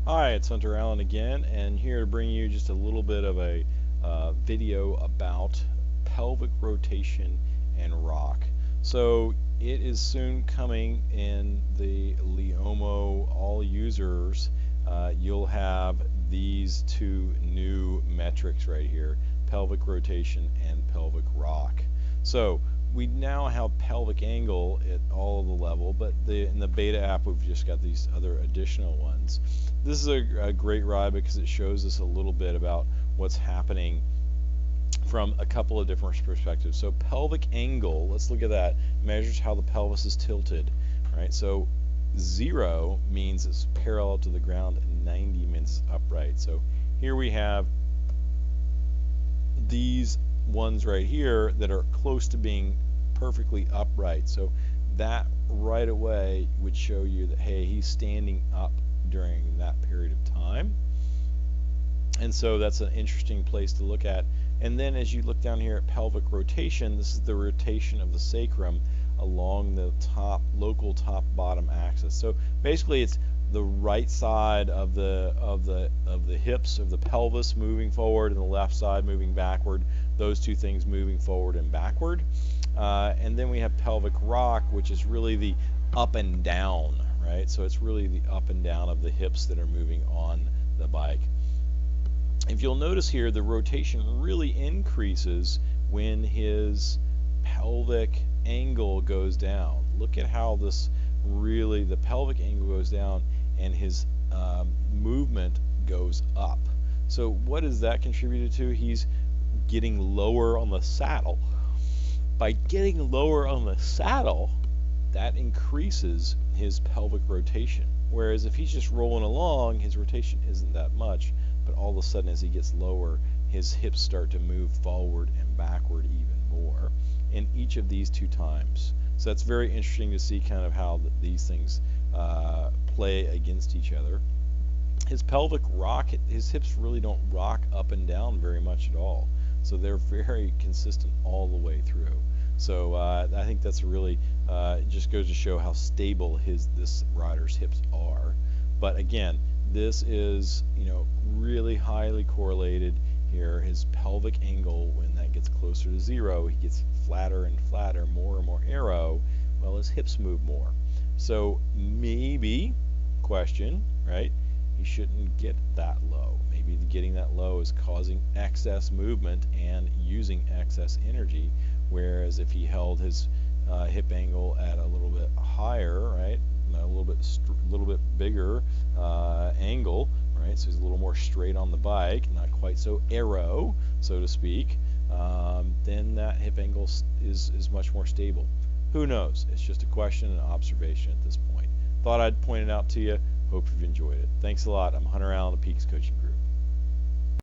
Hi, it's Hunter Allen again, and here to bring you just a little bit of a video about pelvic rotation and rock. So it is soon coming in the Leomo all users. You'll have these two new metrics right here, pelvic rotation and pelvic rock. So we now have pelvic angle at all of the level, but in the beta app we've just got these other additional ones. This is a great ride because it shows us a little bit about what's happening from a couple of different perspectives. So pelvic angle, let's look at that, measures how the pelvis is tilted, right? So 0 means it's parallel to the ground, and 90 means it's upright. So here we have these ones right here that are close to being perfectly upright. So that right away would show you that, hey, he's standing up during that period of time. And so that's an interesting place to look at. And then as you look down here at pelvic rotation, this is the rotation of the sacrum along the local top bottom axis. So basically it's the right side of the hips of the pelvis moving forward and the left side moving backward, those two things moving forward and backward. And then we have pelvic rock, which is really the up and down, right? So it's really the up and down of the hips that are moving on the bike. If you'll notice here, the rotation really increases when his pelvic angle goes down. Look at how this really, the pelvic angle goes down and his movement goes up. So what is that contributed to? He's getting lower on the saddle. By getting lower on the saddle, that increases his pelvic rotation. Whereas if he's just rolling along, his rotation isn't that much, but all of a sudden as he gets lower, his hips start to move forward and backward even more in each of these two times. So that's very interesting to see kind of how these things play against each other. His pelvic rock, his hips really don't rock up and down very much at all. So they're very consistent all the way through. So I think that's really, it just goes to show how stable this rider's hips are. But again, this is, really highly correlated here. His pelvic angle, when that gets closer to 0, he gets flatter and flatter, more and more arrow, while his hips move more. So maybe, question, right, he shouldn't get that low. Maybe getting that low is causing excess movement and using excess energy, whereas if he held his hip angle at a little bit higher, right, a little bit bigger angle, right, so he's a little more straight on the bike, not quite so arrow, so to speak, then that hip angle is much more stable. Who knows? It's just a question and observation at this point. Thought I'd point it out to you. Hope you've enjoyed it. Thanks a lot. I'm Hunter Allen of Peaks Coaching Group.